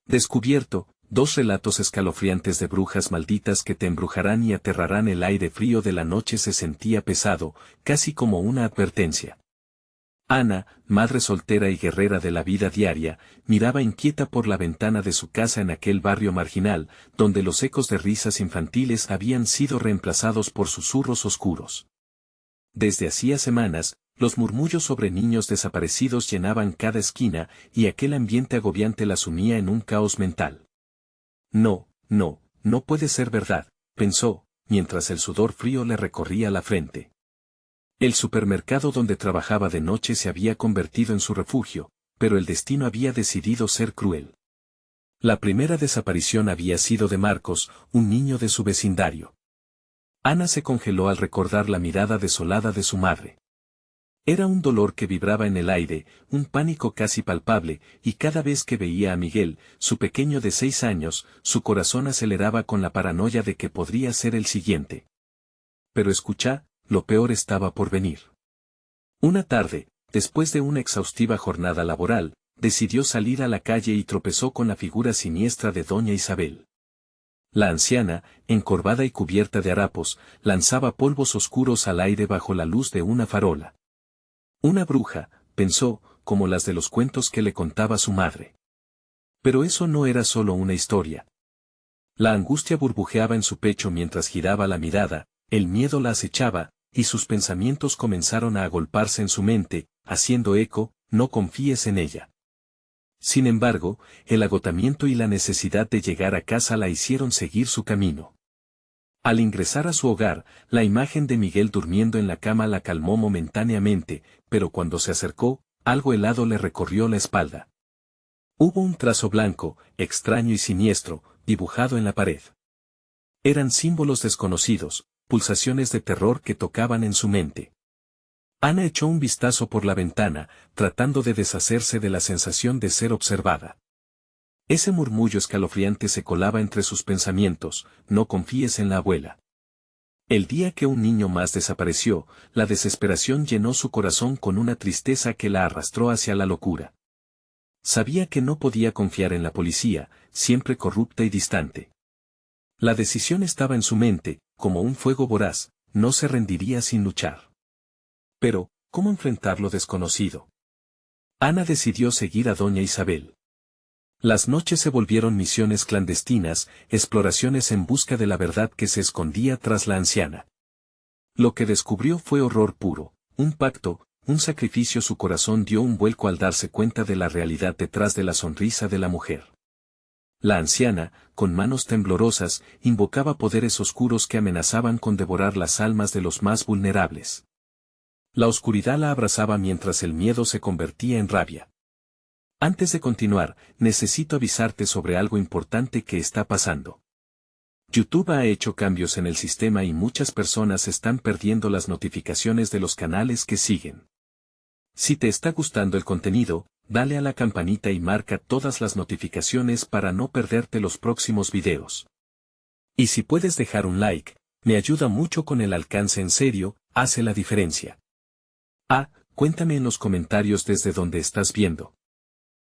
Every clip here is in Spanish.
Descubierto, 2 relatos escalofriantes de brujas malditas que te embrujarán y aterrarán. El aire frío de la noche se sentía pesado, casi como una advertencia. Ana, madre soltera y guerrera de la vida diaria, miraba inquieta por la ventana de su casa en aquel barrio marginal, donde los ecos de risas infantiles habían sido reemplazados por susurros oscuros. Desde hacía semanas, los murmullos sobre niños desaparecidos llenaban cada esquina, y aquel ambiente agobiante la sumía en un caos mental. No, no, no puede ser verdad, pensó, mientras el sudor frío le recorría la frente. El supermercado donde trabajaba de noche se había convertido en su refugio, pero el destino había decidido ser cruel. La primera desaparición había sido de Marcos, un niño de su vecindario. Ana se congeló al recordar la mirada desolada de su madre. Era un dolor que vibraba en el aire, un pánico casi palpable, y cada vez que veía a Miguel, su pequeño de 6 años, su corazón aceleraba con la paranoia de que podría ser el siguiente. Pero escucha, lo peor estaba por venir. Una tarde, después de una exhaustiva jornada laboral, decidió salir a la calle y tropezó con la figura siniestra de doña Isabel. La anciana, encorvada y cubierta de harapos, lanzaba polvos oscuros al aire bajo la luz de una farola. Una bruja, pensó, como las de los cuentos que le contaba su madre. Pero eso no era solo una historia. La angustia burbujeaba en su pecho mientras giraba la mirada, el miedo la acechaba, y sus pensamientos comenzaron a agolparse en su mente, haciendo eco, no confíes en ella. Sin embargo, el agotamiento y la necesidad de llegar a casa la hicieron seguir su camino. Al ingresar a su hogar, la imagen de Miguel durmiendo en la cama la calmó momentáneamente, pero cuando se acercó, algo helado le recorrió la espalda. Hubo un trazo blanco, extraño y siniestro, dibujado en la pared. Eran símbolos desconocidos, pulsaciones de terror que tocaban en su mente. Ana echó un vistazo por la ventana, tratando de deshacerse de la sensación de ser observada. Ese murmullo escalofriante se colaba entre sus pensamientos: no confíes en la abuela. El día que un niño más desapareció, la desesperación llenó su corazón con una tristeza que la arrastró hacia la locura. Sabía que no podía confiar en la policía, siempre corrupta y distante. La decisión estaba en su mente, como un fuego voraz, no se rendiría sin luchar. Pero, ¿cómo enfrentar lo desconocido? Ana decidió seguir a doña Isabel. Las noches se volvieron misiones clandestinas, exploraciones en busca de la verdad que se escondía tras la anciana. Lo que descubrió fue horror puro, un pacto, un sacrificio. Su corazón dio un vuelco al darse cuenta de la realidad detrás de la sonrisa de la mujer. La anciana, con manos temblorosas, invocaba poderes oscuros que amenazaban con devorar las almas de los más vulnerables. La oscuridad la abrazaba mientras el miedo se convertía en rabia. Antes de continuar, necesito avisarte sobre algo importante que está pasando. YouTube ha hecho cambios en el sistema y muchas personas están perdiendo las notificaciones de los canales que siguen. Si te está gustando el contenido, dale a la campanita y marca todas las notificaciones para no perderte los próximos videos. Y si puedes dejar un like, me ayuda mucho con el alcance. En serio, hace la diferencia. Cuéntame en los comentarios desde donde estás viendo.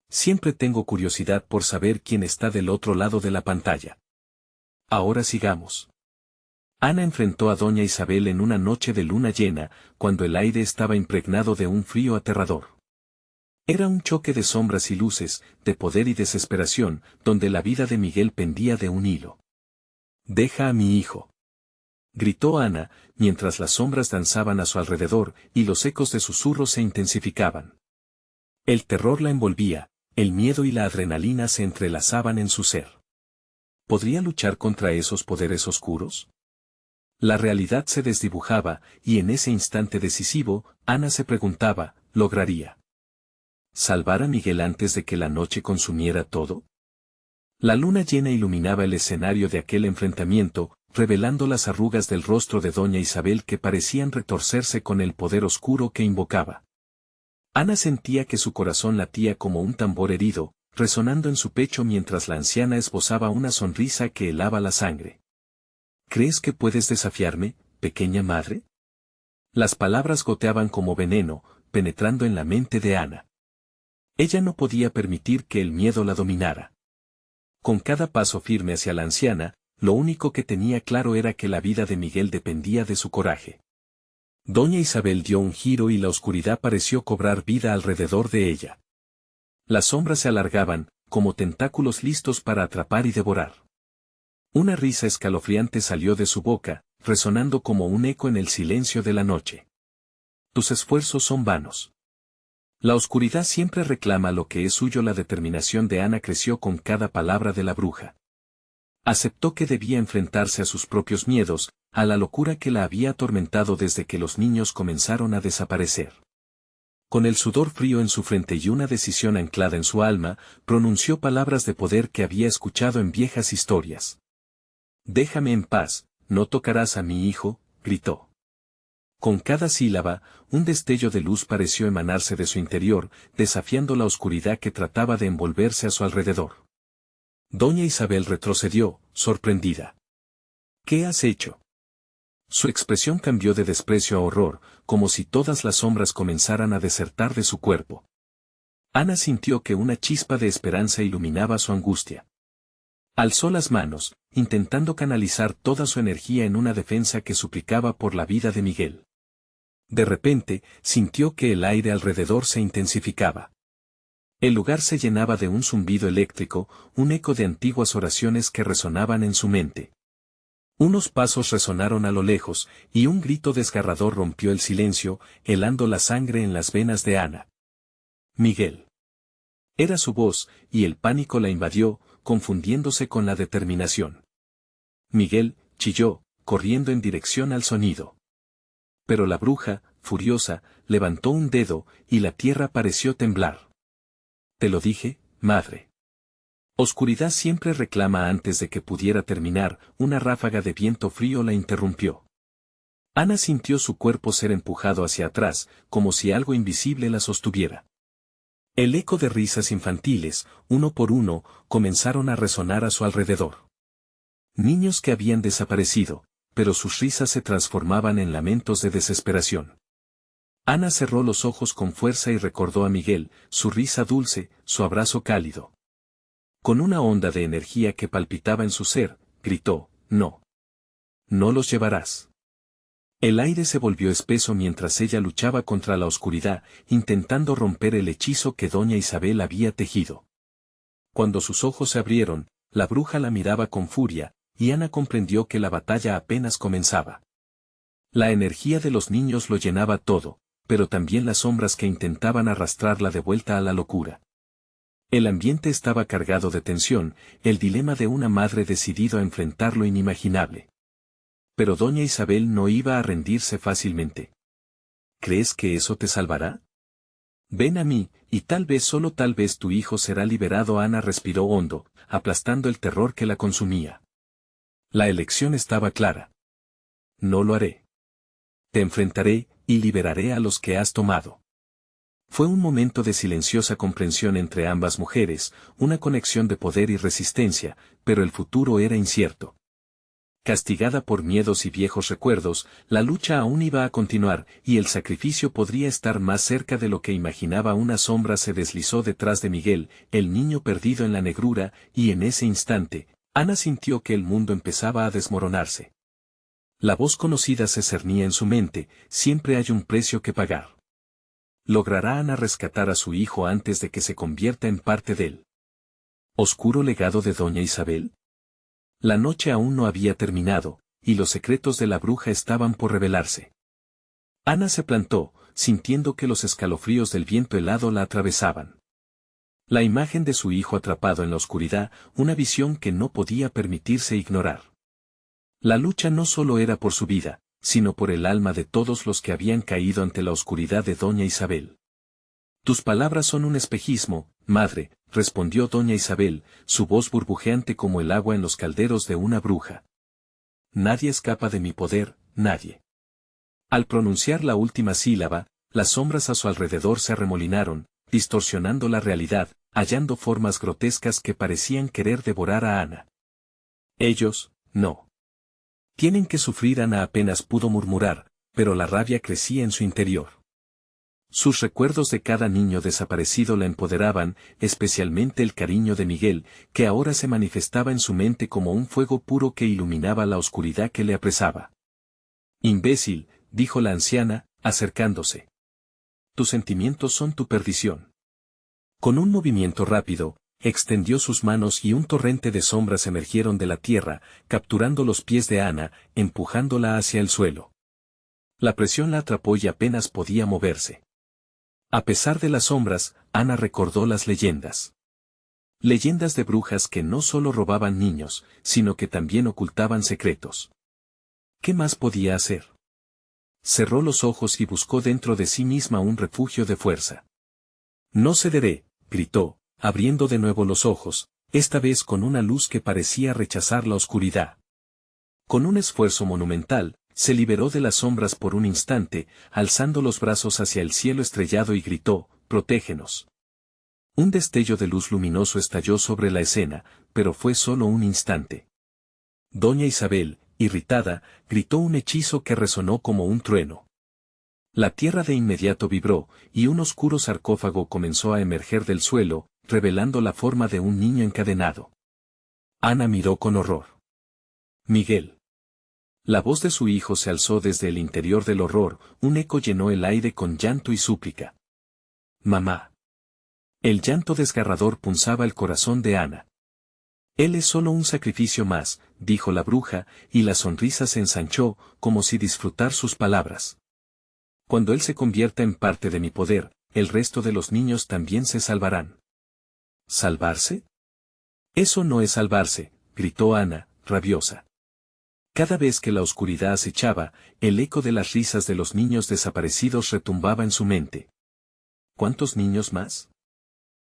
Siempre tengo curiosidad por saber quién está del otro lado de la pantalla. Ahora sigamos. Ana enfrentó a doña Isabel en una noche de luna llena, cuando el aire estaba impregnado de un frío aterrador. Era un choque de sombras y luces, de poder y desesperación, donde la vida de Miguel pendía de un hilo. «Deja a mi hijo», gritó Ana, mientras las sombras danzaban a su alrededor, y los ecos de susurros se intensificaban. El terror la envolvía, el miedo y la adrenalina se entrelazaban en su ser. ¿Podría luchar contra esos poderes oscuros? La realidad se desdibujaba, y en ese instante decisivo, Ana se preguntaba, ¿lograría salvar a Miguel antes de que la noche consumiera todo? La luna llena iluminaba el escenario de aquel enfrentamiento, revelando las arrugas del rostro de doña Isabel que parecían retorcerse con el poder oscuro que invocaba. Ana sentía que su corazón latía como un tambor herido, resonando en su pecho mientras la anciana esbozaba una sonrisa que helaba la sangre. ¿Crees que puedes desafiarme, pequeña madre? Las palabras goteaban como veneno, penetrando en la mente de Ana. Ella no podía permitir que el miedo la dominara. Con cada paso firme hacia la anciana, lo único que tenía claro era que la vida de Miguel dependía de su coraje. Doña Isabel dio un giro y la oscuridad pareció cobrar vida alrededor de ella. Las sombras se alargaban, como tentáculos listos para atrapar y devorar. Una risa escalofriante salió de su boca, resonando como un eco en el silencio de la noche. Tus esfuerzos son vanos. La oscuridad siempre reclama lo que es suyo. La determinación de Ana creció con cada palabra de la bruja. Aceptó que debía enfrentarse a sus propios miedos, a la locura que la había atormentado desde que los niños comenzaron a desaparecer. Con el sudor frío en su frente y una decisión anclada en su alma, pronunció palabras de poder que había escuchado en viejas historias. Déjame en paz, no tocarás a mi hijo, gritó. Con cada sílaba, un destello de luz pareció emanarse de su interior, desafiando la oscuridad que trataba de envolverse a su alrededor. Doña Isabel retrocedió, sorprendida. ¿Qué has hecho? Su expresión cambió de desprecio a horror, como si todas las sombras comenzaran a desertar de su cuerpo. Ana sintió que una chispa de esperanza iluminaba su angustia. Alzó las manos, intentando canalizar toda su energía en una defensa que suplicaba por la vida de Miguel. De repente, sintió que el aire alrededor se intensificaba. El lugar se llenaba de un zumbido eléctrico, un eco de antiguas oraciones que resonaban en su mente. Unos pasos resonaron a lo lejos, y un grito desgarrador rompió el silencio, helando la sangre en las venas de Ana. Miguel. Era su voz, y el pánico la invadió, confundiéndose con la determinación. Miguel, chilló, corriendo en dirección al sonido. Pero la bruja, furiosa, levantó un dedo, y la tierra pareció temblar. Te lo dije, madre. Oscuridad siempre reclama. Antes de que pudiera terminar, una ráfaga de viento frío la interrumpió. Ana sintió su cuerpo ser empujado hacia atrás, como si algo invisible la sostuviera. El eco de risas infantiles, uno por uno, comenzaron a resonar a su alrededor. Niños que habían desaparecido, pero sus risas se transformaban en lamentos de desesperación. Ana cerró los ojos con fuerza y recordó a Miguel, su risa dulce, su abrazo cálido. Con una onda de energía que palpitaba en su ser, gritó, no. No los llevarás. El aire se volvió espeso mientras ella luchaba contra la oscuridad, intentando romper el hechizo que doña Isabel había tejido. Cuando sus ojos se abrieron, la bruja la miraba con furia, y Ana comprendió que la batalla apenas comenzaba. La energía de los niños lo llenaba todo, pero también las sombras que intentaban arrastrarla de vuelta a la locura. El ambiente estaba cargado de tensión, el dilema de una madre decidida a enfrentar lo inimaginable. Pero doña Isabel no iba a rendirse fácilmente. ¿Crees que eso te salvará? Ven a mí, y tal vez solo tal vez tu hijo será liberado. Ana respiró hondo, aplastando el terror que la consumía. La elección estaba clara. No lo haré. Te enfrentaré, y liberaré a los que has tomado. Fue un momento de silenciosa comprensión entre ambas mujeres, una conexión de poder y resistencia, pero el futuro era incierto. Castigada por miedos y viejos recuerdos, la lucha aún iba a continuar, y el sacrificio podría estar más cerca de lo que imaginaba. Una sombra se deslizó detrás de Miguel, el niño perdido en la negrura, y en ese instante, Ana sintió que el mundo empezaba a desmoronarse. La voz conocida se cernía en su mente, siempre hay un precio que pagar. ¿Logrará Ana rescatar a su hijo antes de que se convierta en parte de él? ¿Oscuro legado de doña Isabel? La noche aún no había terminado, y los secretos de la bruja estaban por revelarse. Ana se plantó, sintiendo que los escalofríos del viento helado la atravesaban. La imagen de su hijo atrapado en la oscuridad, una visión que no podía permitirse ignorar. La lucha no solo era por su vida, sino por el alma de todos los que habían caído ante la oscuridad de doña Isabel. Tus palabras son un espejismo, madre, respondió doña Isabel, su voz burbujeante como el agua en los calderos de una bruja. Nadie escapa de mi poder, nadie. Al pronunciar la última sílaba, las sombras a su alrededor se arremolinaron, distorsionando la realidad, hallando formas grotescas que parecían querer devorar a Ana. Ellos, no. Tienen que sufrir. Ana apenas pudo murmurar, pero la rabia crecía en su interior. Sus recuerdos de cada niño desaparecido la empoderaban, especialmente el cariño de Miguel, que ahora se manifestaba en su mente como un fuego puro que iluminaba la oscuridad que le apresaba. Imbécil, dijo la anciana, acercándose. Tus sentimientos son tu perdición. Con un movimiento rápido, extendió sus manos y un torrente de sombras emergieron de la tierra, capturando los pies de Ana, empujándola hacia el suelo. La presión la atrapó y apenas podía moverse. A pesar de las sombras, Ana recordó las leyendas. Leyendas de brujas que no solo robaban niños, sino que también ocultaban secretos. ¿Qué más podía hacer? Cerró los ojos y buscó dentro de sí misma un refugio de fuerza. No cederé, gritó, abriendo de nuevo los ojos, esta vez con una luz que parecía rechazar la oscuridad. Con un esfuerzo monumental, se liberó de las sombras por un instante, alzando los brazos hacia el cielo estrellado y gritó, «Protégenos». Un destello de luz luminoso estalló sobre la escena, pero fue solo un instante. Doña Isabel, irritada, gritó un hechizo que resonó como un trueno. La tierra de inmediato vibró, y un oscuro sarcófago comenzó a emerger del suelo, revelando la forma de un niño encadenado. Ana miró con horror. Miguel. La voz de su hijo se alzó desde el interior del horror, un eco llenó el aire con llanto y súplica. Mamá. El llanto desgarrador punzaba el corazón de Ana. Él es solo un sacrificio más, dijo la bruja, y la sonrisa se ensanchó, como si disfrutar sus palabras. Cuando él se convierta en parte de mi poder, el resto de los niños también se salvarán. ¿Salvarse? Eso no es salvarse, gritó Ana, rabiosa. Cada vez que la oscuridad acechaba, el eco de las risas de los niños desaparecidos retumbaba en su mente. ¿Cuántos niños más?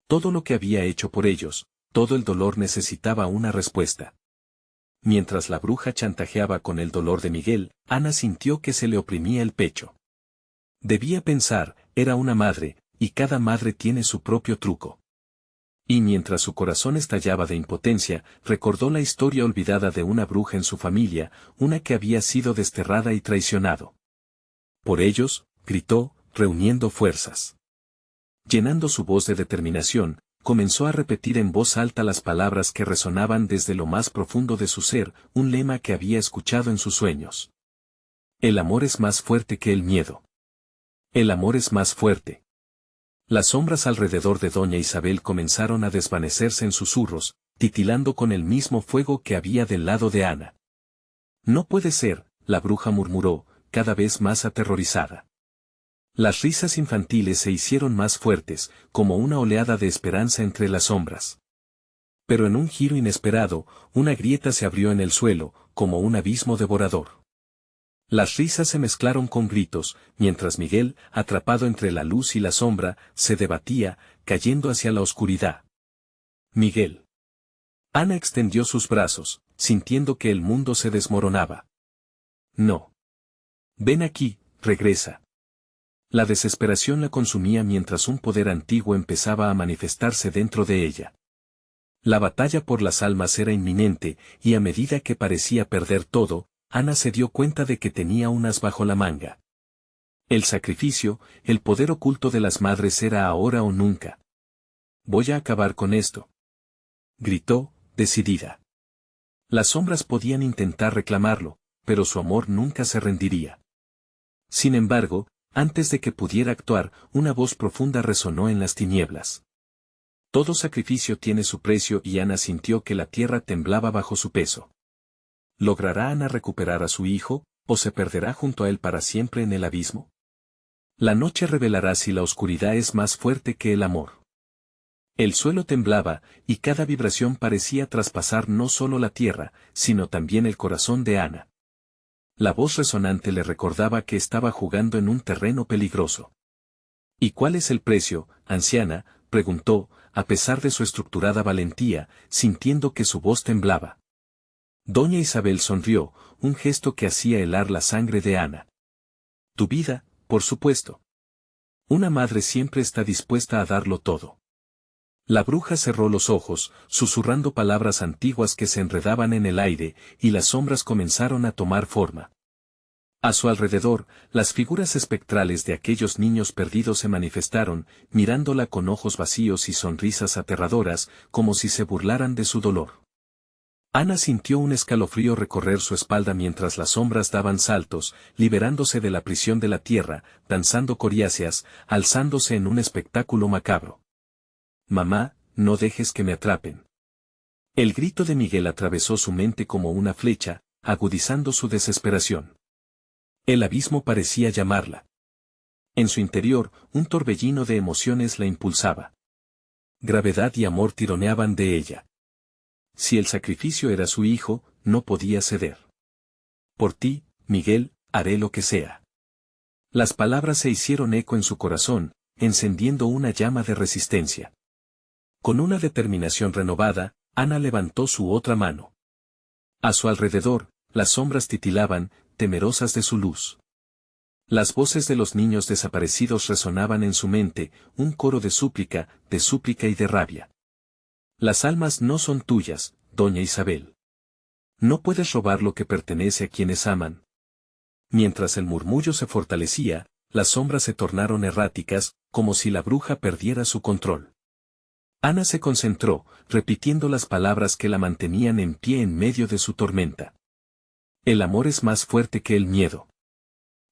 Todo lo que había hecho por ellos, todo el dolor necesitaba una respuesta. Mientras la bruja chantajeaba con el dolor de Miguel, Ana sintió que se le oprimía el pecho. Debía pensar, era una madre, y cada madre tiene su propio truco. Y mientras su corazón estallaba de impotencia, recordó la historia olvidada de una bruja en su familia, una que había sido desterrada y traicionado. Por ellos, gritó, reuniendo fuerzas. Llenando su voz de determinación, comenzó a repetir en voz alta las palabras que resonaban desde lo más profundo de su ser, un lema que había escuchado en sus sueños. El amor es más fuerte que el miedo. El amor es más fuerte. Las sombras alrededor de doña Isabel comenzaron a desvanecerse en susurros, titilando con el mismo fuego que había del lado de Ana. No puede ser, la bruja murmuró, cada vez más aterrorizada. Las risas infantiles se hicieron más fuertes, como una oleada de esperanza entre las sombras. Pero en un giro inesperado, una grieta se abrió en el suelo, como un abismo devorador. Las risas se mezclaron con gritos, mientras Miguel, atrapado entre la luz y la sombra, se debatía, cayendo hacia la oscuridad. Miguel. Ana extendió sus brazos, sintiendo que el mundo se desmoronaba. No. Ven aquí, regresa. La desesperación la consumía mientras un poder antiguo empezaba a manifestarse dentro de ella. La batalla por las almas era inminente, y a medida que parecía perder todo, Ana se dio cuenta de que tenía un as bajo la manga. El sacrificio, el poder oculto de las madres era ahora o nunca. Voy a acabar con esto. Gritó, decidida. Las sombras podían intentar reclamarlo, pero su amor nunca se rendiría. Sin embargo, antes de que pudiera actuar, una voz profunda resonó en las tinieblas. Todo sacrificio tiene su precio y Ana sintió que la tierra temblaba bajo su peso. ¿Logrará Ana recuperar a su hijo, o se perderá junto a él para siempre en el abismo? La noche revelará si la oscuridad es más fuerte que el amor. El suelo temblaba, y cada vibración parecía traspasar no solo la tierra, sino también el corazón de Ana. La voz resonante le recordaba que estaba jugando en un terreno peligroso. ¿Y cuál es el precio, anciana?, preguntó, a pesar de su estructurada valentía, sintiendo que su voz temblaba. Doña Isabel sonrió, un gesto que hacía helar la sangre de Ana. Tu vida, por supuesto. Una madre siempre está dispuesta a darlo todo. La bruja cerró los ojos, susurrando palabras antiguas que se enredaban en el aire, y las sombras comenzaron a tomar forma. A su alrededor, las figuras espectrales de aquellos niños perdidos se manifestaron, mirándola con ojos vacíos y sonrisas aterradoras, como si se burlaran de su dolor. Ana sintió un escalofrío recorrer su espalda mientras las sombras daban saltos, liberándose de la prisión de la tierra, danzando coriáceas, alzándose en un espectáculo macabro. «Mamá, no dejes que me atrapen». El grito de Miguel atravesó su mente como una flecha, agudizando su desesperación. El abismo parecía llamarla. En su interior, un torbellino de emociones la impulsaba. Gravedad y amor tironeaban de ella. Si el sacrificio era su hijo, no podía ceder. «Por ti, Miguel, haré lo que sea». Las palabras se hicieron eco en su corazón, encendiendo una llama de resistencia. Con una determinación renovada, Ana levantó su otra mano. A su alrededor, las sombras titilaban, temerosas de su luz. Las voces de los niños desaparecidos resonaban en su mente, un coro de súplica y de rabia. «Las almas no son tuyas, doña Isabel. No puedes robar lo que pertenece a quienes aman». Mientras el murmullo se fortalecía, las sombras se tornaron erráticas, como si la bruja perdiera su control. Ana se concentró, repitiendo las palabras que la mantenían en pie en medio de su tormenta. «El amor es más fuerte que el miedo».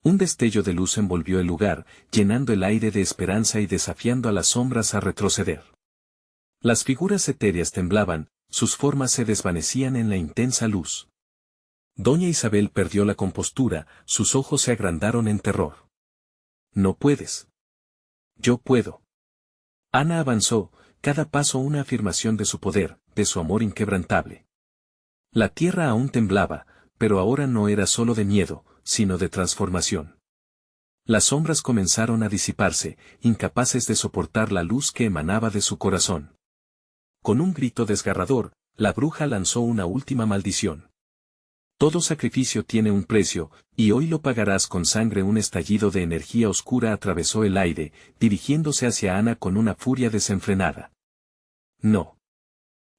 Un destello de luz envolvió el lugar, llenando el aire de esperanza y desafiando a las sombras a retroceder. Las figuras etéreas temblaban, sus formas se desvanecían en la intensa luz. Doña Isabel perdió la compostura, sus ojos se agrandaron en terror. «No puedes». «Yo puedo». Ana avanzó, cada paso una afirmación de su poder, de su amor inquebrantable. La tierra aún temblaba, pero ahora no era solo de miedo, sino de transformación. Las sombras comenzaron a disiparse, incapaces de soportar la luz que emanaba de su corazón. Con un grito desgarrador, la bruja lanzó una última maldición. «Todo sacrificio tiene un precio, y hoy lo pagarás con sangre». Un estallido de energía oscura atravesó el aire, dirigiéndose hacia Ana con una furia desenfrenada. «No».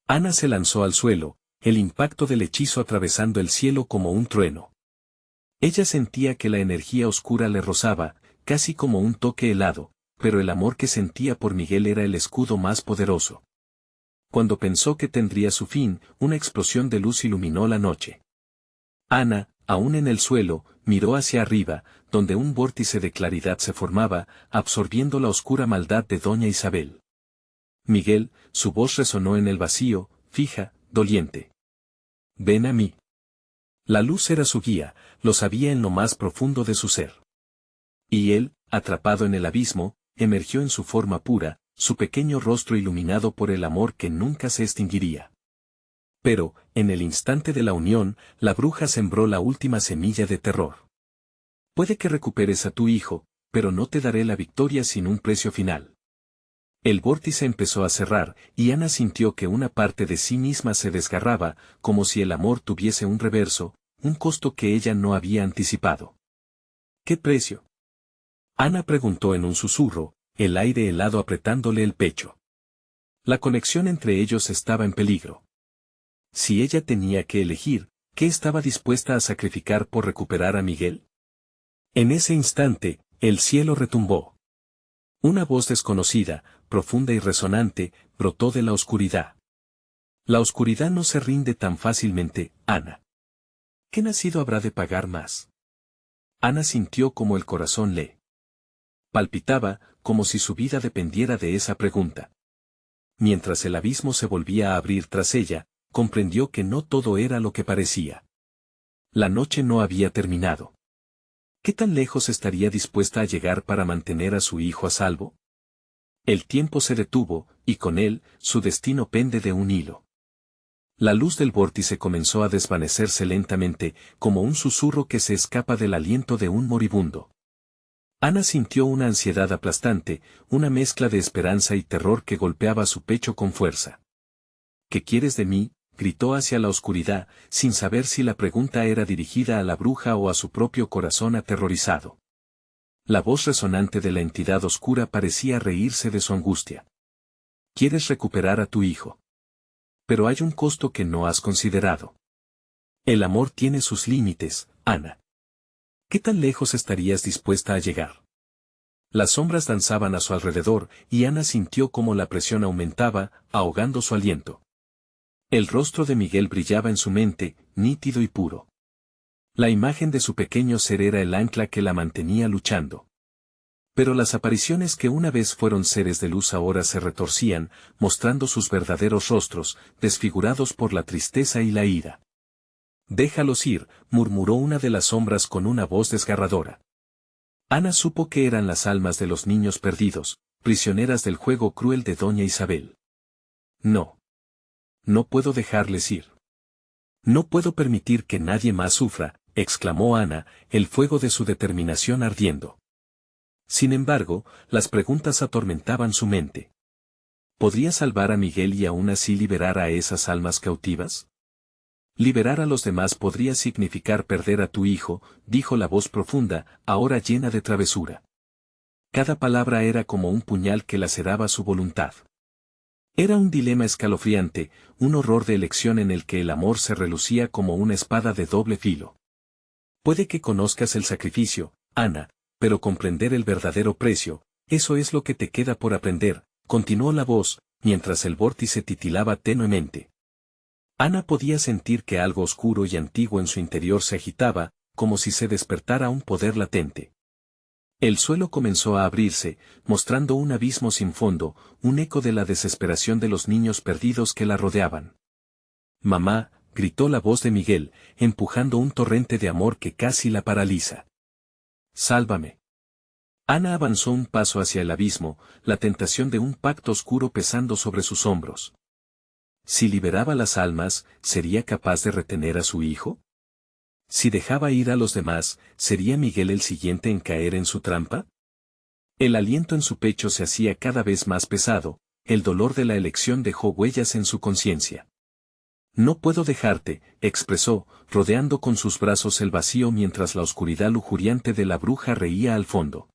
Ana se lanzó al suelo, el impacto del hechizo atravesando el cielo como un trueno. Ella sentía que la energía oscura le rozaba, casi como un toque helado, pero el amor que sentía por Miguel era el escudo más poderoso. Cuando pensó que tendría su fin, una explosión de luz iluminó la noche. Ana, aún en el suelo, miró hacia arriba, donde un vórtice de claridad se formaba, absorbiendo la oscura maldad de doña Isabel. «Miguel», su voz resonó en el vacío, fija, doliente. «Ven a mí». La luz era su guía, lo sabía en lo más profundo de su ser. Y él, atrapado en el abismo, emergió en su forma pura, su pequeño rostro iluminado por el amor que nunca se extinguiría. Pero, en el instante de la unión, la bruja sembró la última semilla de terror. «Puede que recuperes a tu hijo, pero no te daré la victoria sin un precio final». El vórtice empezó a cerrar, y Ana sintió que una parte de sí misma se desgarraba, como si el amor tuviese un reverso, un costo que ella no había anticipado. «¿Qué precio?». Ana preguntó en un susurro, el aire helado apretándole el pecho. La conexión entre ellos estaba en peligro. Si ella tenía que elegir, ¿qué estaba dispuesta a sacrificar por recuperar a Miguel? En ese instante, el cielo retumbó. Una voz desconocida, profunda y resonante, brotó de la oscuridad. «La oscuridad no se rinde tan fácilmente, Ana. ¿Qué nacido habrá de pagar más?». Ana sintió como el corazón le palpitaba, como si su vida dependiera de esa pregunta. Mientras el abismo se volvía a abrir tras ella, comprendió que no todo era lo que parecía. La noche no había terminado. ¿Qué tan lejos estaría dispuesta a llegar para mantener a su hijo a salvo? El tiempo se detuvo, y con él, su destino pende de un hilo. La luz del vórtice comenzó a desvanecerse lentamente, como un susurro que se escapa del aliento de un moribundo. Ana sintió una ansiedad aplastante, una mezcla de esperanza y terror que golpeaba su pecho con fuerza. «¿Qué quieres de mí?», gritó hacia la oscuridad, sin saber si la pregunta era dirigida a la bruja o a su propio corazón aterrorizado. La voz resonante de la entidad oscura parecía reírse de su angustia. «¿Quieres recuperar a tu hijo? Pero hay un costo que no has considerado. El amor tiene sus límites, Ana. ¿Qué tan lejos estarías dispuesta a llegar? Las sombras danzaban a su alrededor, y Ana sintió cómo la presión aumentaba, ahogando su aliento. El rostro de Miguel brillaba en su mente, nítido y puro. La imagen de su pequeño ser era el ancla que la mantenía luchando. Pero las apariciones que una vez fueron seres de luz ahora se retorcían, mostrando sus verdaderos rostros, desfigurados por la tristeza y la ira. «Déjalos ir», murmuró una de las sombras con una voz desgarradora. Ana supo que eran las almas de los niños perdidos, prisioneras del juego cruel de doña Isabel. «No. No puedo dejarles ir. No puedo permitir que nadie más sufra», exclamó Ana, el fuego de su determinación ardiendo. Sin embargo, las preguntas atormentaban su mente. ¿Podría salvar a Miguel y aún así liberar a esas almas cautivas? Liberar a los demás podría significar perder a tu hijo, dijo la voz profunda, ahora llena de travesura. Cada palabra era como un puñal que laceraba su voluntad. Era un dilema escalofriante, un horror de elección en el que el amor se relucía como una espada de doble filo. Puede que conozcas el sacrificio, Ana, pero comprender el verdadero precio, eso es lo que te queda por aprender, continuó la voz, mientras el vórtice titilaba tenuemente. Ana podía sentir que algo oscuro y antiguo en su interior se agitaba, como si se despertara un poder latente. El suelo comenzó a abrirse, mostrando un abismo sin fondo, un eco de la desesperación de los niños perdidos que la rodeaban. «Mamá», gritó la voz de Miguel, empujando un torrente de amor que casi la paraliza. «Sálvame». Ana avanzó un paso hacia el abismo, la tentación de un pacto oscuro pesando sobre sus hombros. Si liberaba las almas, ¿sería capaz de retener a su hijo? Si dejaba ir a los demás, ¿sería Miguel el siguiente en caer en su trampa? El aliento en su pecho se hacía cada vez más pesado, el dolor de la elección dejó huellas en su conciencia. «No puedo dejarte», expresó, rodeando con sus brazos el vacío mientras la oscuridad lujuriante de la bruja reía al fondo.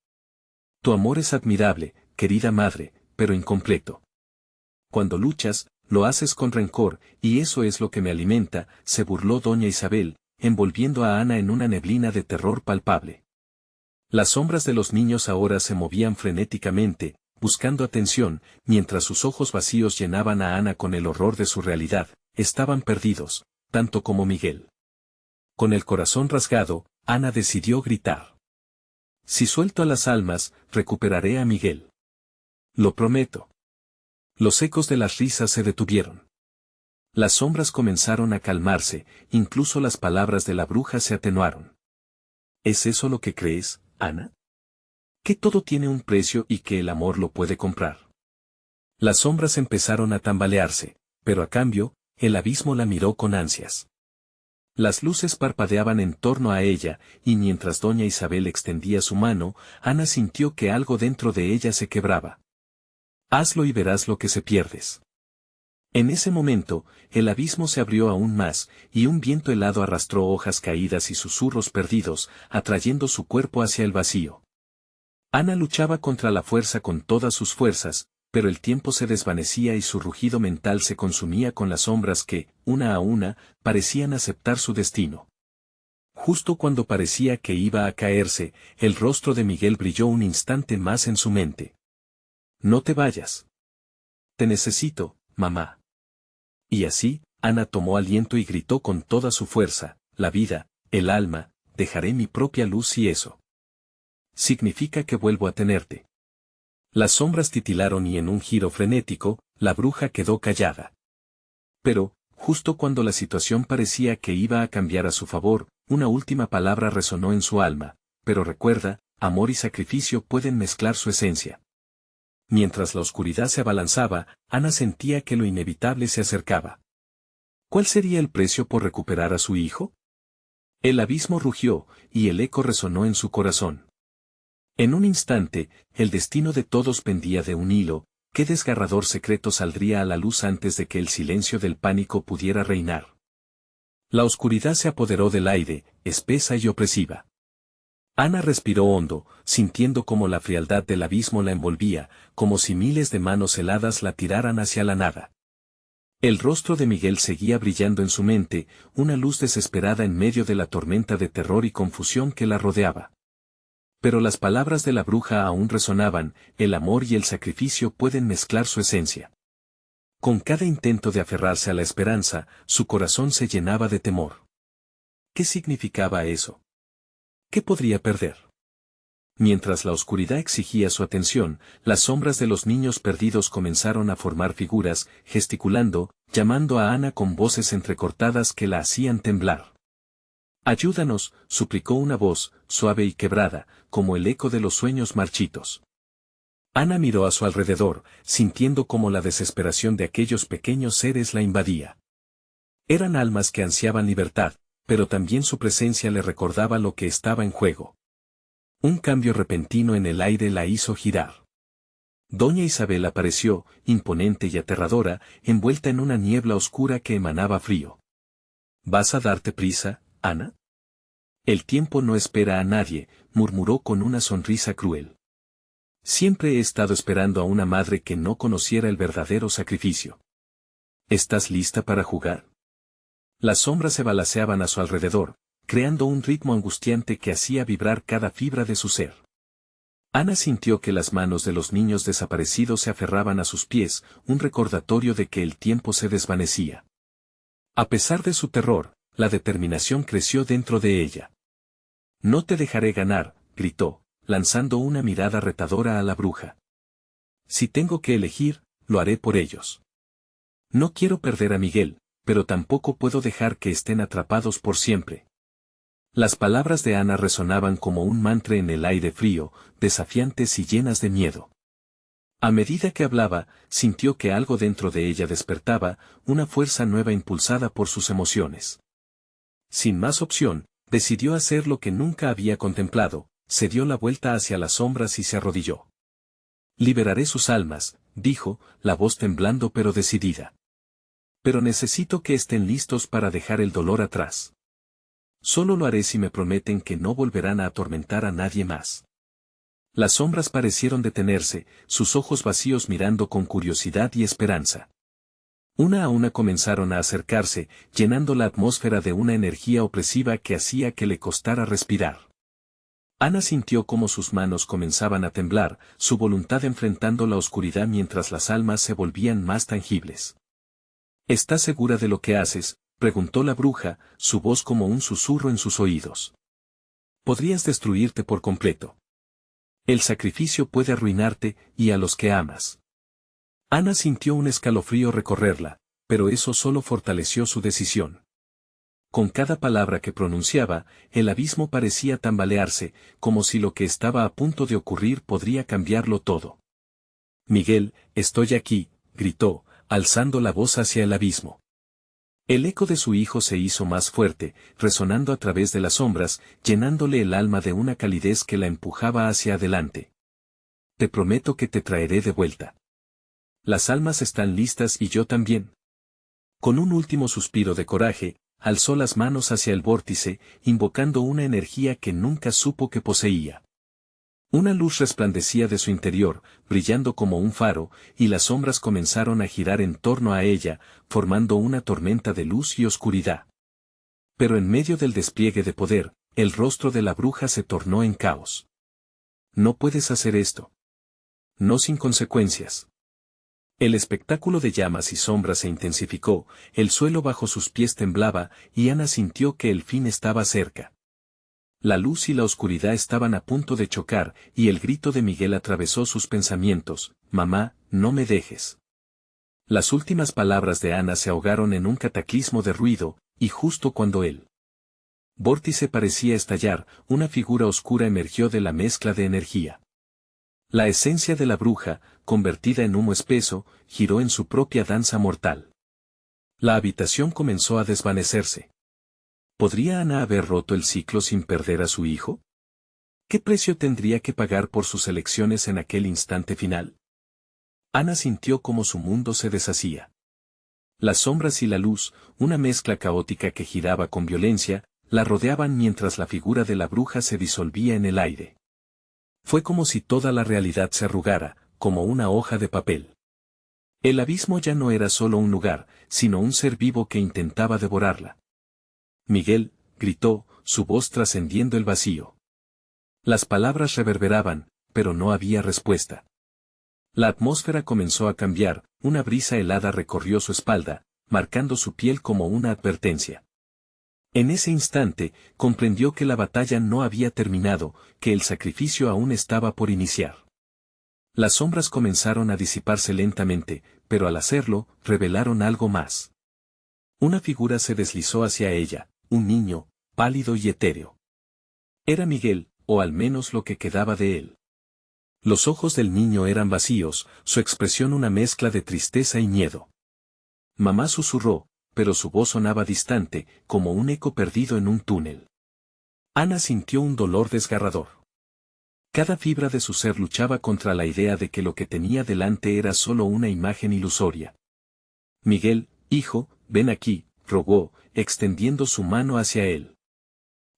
«Tu amor es admirable, querida madre, pero incompleto. Cuando luchas, lo haces con rencor, y eso es lo que me alimenta», se burló doña Isabel, envolviendo a Ana en una neblina de terror palpable. Las sombras de los niños ahora se movían frenéticamente, buscando atención, mientras sus ojos vacíos llenaban a Ana con el horror de su realidad. Estaban perdidos, tanto como Miguel. Con el corazón rasgado, Ana decidió gritar. «Si suelto a las almas, recuperaré a Miguel. Lo prometo». Los ecos de las risas se detuvieron. Las sombras comenzaron a calmarse, incluso las palabras de la bruja se atenuaron. ¿Es eso lo que crees, Ana? ¿Que todo tiene un precio y que el amor lo puede comprar? Las sombras empezaron a tambalearse, pero a cambio, el abismo la miró con ansias. Las luces parpadeaban en torno a ella, y mientras doña Isabel extendía su mano, Ana sintió que algo dentro de ella se quebraba. «Hazlo y verás lo que se pierdes». En ese momento, el abismo se abrió aún más, y un viento helado arrastró hojas caídas y susurros perdidos, atrayendo su cuerpo hacia el vacío. Ana luchaba contra la fuerza con todas sus fuerzas, pero el tiempo se desvanecía y su rugido mental se consumía con las sombras que, una a una, parecían aceptar su destino. Justo cuando parecía que iba a caerse, el rostro de Miguel brilló un instante más en su mente. «No te vayas. Te necesito, mamá». Y así, Ana tomó aliento y gritó con toda su fuerza, «La vida, el alma, dejaré mi propia luz y eso significa que vuelvo a tenerte». Las sombras titilaron y en un giro frenético, la bruja quedó callada. Pero, justo cuando la situación parecía que iba a cambiar a su favor, una última palabra resonó en su alma: «Pero recuerda, amor y sacrificio pueden mezclar su esencia». Mientras la oscuridad se abalanzaba, Ana sentía que lo inevitable se acercaba. ¿Cuál sería el precio por recuperar a su hijo? El abismo rugió, y el eco resonó en su corazón. En un instante, el destino de todos pendía de un hilo. ¿Qué desgarrador secreto saldría a la luz antes de que el silencio del pánico pudiera reinar? La oscuridad se apoderó del aire, espesa y opresiva. Ana respiró hondo, sintiendo como la frialdad del abismo la envolvía, como si miles de manos heladas la tiraran hacia la nada. El rostro de Miguel seguía brillando en su mente, una luz desesperada en medio de la tormenta de terror y confusión que la rodeaba. Pero las palabras de la bruja aún resonaban, el amor y el sacrificio pueden mezclar su esencia. Con cada intento de aferrarse a la esperanza, su corazón se llenaba de temor. ¿Qué significaba eso? ¿Qué podría perder? Mientras la oscuridad exigía su atención, las sombras de los niños perdidos comenzaron a formar figuras, gesticulando, llamando a Ana con voces entrecortadas que la hacían temblar. «Ayúdanos», suplicó una voz, suave y quebrada, como el eco de los sueños marchitos. Ana miró a su alrededor, sintiendo cómo la desesperación de aquellos pequeños seres la invadía. Eran almas que ansiaban libertad, pero también su presencia le recordaba lo que estaba en juego. Un cambio repentino en el aire la hizo girar. Doña Isabel apareció, imponente y aterradora, envuelta en una niebla oscura que emanaba frío. «¿Vas a darte prisa, Ana?» «El tiempo no espera a nadie», murmuró con una sonrisa cruel. «Siempre he estado esperando a una madre que no conociera el verdadero sacrificio». «¿Estás lista para jugar?» Las sombras se balanceaban a su alrededor, creando un ritmo angustiante que hacía vibrar cada fibra de su ser. Ana sintió que las manos de los niños desaparecidos se aferraban a sus pies, un recordatorio de que el tiempo se desvanecía. A pesar de su terror, la determinación creció dentro de ella. «No te dejaré ganar», gritó, lanzando una mirada retadora a la bruja. «Si tengo que elegir, lo haré por ellos. No quiero perder a Miguel, pero tampoco puedo dejar que estén atrapados por siempre». Las palabras de Ana resonaban como un mantra en el aire frío, desafiantes y llenas de miedo. A medida que hablaba, sintió que algo dentro de ella despertaba, una fuerza nueva impulsada por sus emociones. Sin más opción, decidió hacer lo que nunca había contemplado, se dio la vuelta hacia las sombras y se arrodilló. «Liberaré sus almas», dijo, la voz temblando pero decidida. «Pero necesito que estén listos para dejar el dolor atrás. Solo lo haré si me prometen que no volverán a atormentar a nadie más». Las sombras parecieron detenerse, sus ojos vacíos mirando con curiosidad y esperanza. Una a una comenzaron a acercarse, llenando la atmósfera de una energía opresiva que hacía que le costara respirar. Ana sintió cómo sus manos comenzaban a temblar, su voluntad enfrentando la oscuridad mientras las almas se volvían más tangibles. «¿Estás segura de lo que haces?», preguntó la bruja, su voz como un susurro en sus oídos. «Podrías destruirte por completo. El sacrificio puede arruinarte, y a los que amas». Ana sintió un escalofrío recorrerla, pero eso solo fortaleció su decisión. Con cada palabra que pronunciaba, el abismo parecía tambalearse, como si lo que estaba a punto de ocurrir podría cambiarlo todo. «Miguel, estoy aquí», gritó, alzando la voz hacia el abismo. El eco de su hijo se hizo más fuerte, resonando a través de las sombras, llenándole el alma de una calidez que la empujaba hacia adelante. «Te prometo que te traeré de vuelta. Las almas están listas y yo también». Con un último suspiro de coraje, alzó las manos hacia el vórtice, invocando una energía que nunca supo que poseía. Una luz resplandecía de su interior, brillando como un faro, y las sombras comenzaron a girar en torno a ella, formando una tormenta de luz y oscuridad. Pero en medio del despliegue de poder, el rostro de la bruja se tornó en caos. «No puedes hacer esto. No sin consecuencias». El espectáculo de llamas y sombras se intensificó, el suelo bajo sus pies temblaba, y Ana sintió que el fin estaba cerca. La luz y la oscuridad estaban a punto de chocar, y el grito de Miguel atravesó sus pensamientos: «Mamá, no me dejes». Las últimas palabras de Ana se ahogaron en un cataclismo de ruido, y justo cuando el vórtice parecía estallar, una figura oscura emergió de la mezcla de energía. La esencia de la bruja, convertida en humo espeso, giró en su propia danza mortal. La habitación comenzó a desvanecerse. ¿Podría Ana haber roto el ciclo sin perder a su hijo? ¿Qué precio tendría que pagar por sus elecciones en aquel instante final? Ana sintió cómo su mundo se deshacía. Las sombras y la luz, una mezcla caótica que giraba con violencia, la rodeaban mientras la figura de la bruja se disolvía en el aire. Fue como si toda la realidad se arrugara, como una hoja de papel. El abismo ya no era solo un lugar, sino un ser vivo que intentaba devorarla. Miguel, gritó, su voz trascendiendo el vacío. Las palabras reverberaban, pero no había respuesta. La atmósfera comenzó a cambiar, una brisa helada recorrió su espalda, marcando su piel como una advertencia. En ese instante, comprendió que la batalla no había terminado, que el sacrificio aún estaba por iniciar. Las sombras comenzaron a disiparse lentamente, pero al hacerlo, revelaron algo más. Una figura se deslizó hacia ella, un niño, pálido y etéreo. Era Miguel, o al menos lo que quedaba de él. Los ojos del niño eran vacíos, su expresión una mezcla de tristeza y miedo. Mamá susurró, pero su voz sonaba distante, como un eco perdido en un túnel. Ana sintió un dolor desgarrador. Cada fibra de su ser luchaba contra la idea de que lo que tenía delante era solo una imagen ilusoria. Miguel, hijo, ven aquí, rogó, extendiendo su mano hacia él.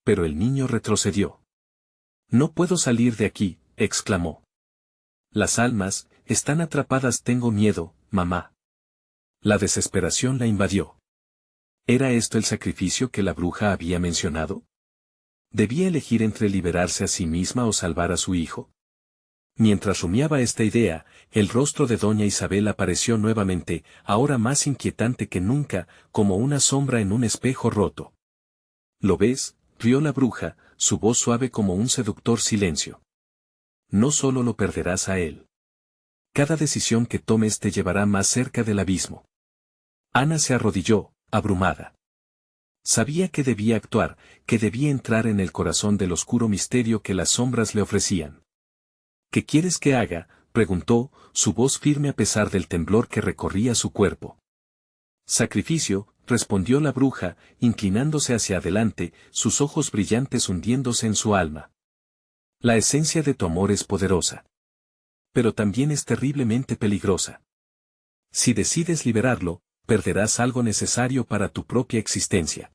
Pero el niño retrocedió. No puedo salir de aquí, exclamó. Las almas, están atrapadas, tengo miedo, mamá. La desesperación la invadió. ¿Era esto el sacrificio que la bruja había mencionado? ¿Debía elegir entre liberarse a sí misma o salvar a su hijo? Mientras rumiaba esta idea, el rostro de doña Isabel apareció nuevamente, ahora más inquietante que nunca, como una sombra en un espejo roto. ¿Lo ves?, rió la bruja, su voz suave como un seductor silencio. No solo lo perderás a él. Cada decisión que tomes te llevará más cerca del abismo. Ana se arrodilló, abrumada. Sabía que debía actuar, que debía entrar en el corazón del oscuro misterio que las sombras le ofrecían. ¿Qué quieres que haga?, preguntó, su voz firme a pesar del temblor que recorría su cuerpo. Sacrificio, respondió la bruja, inclinándose hacia adelante, sus ojos brillantes hundiéndose en su alma. La esencia de tu amor es poderosa. Pero también es terriblemente peligrosa. Si decides liberarlo, perderás algo necesario para tu propia existencia.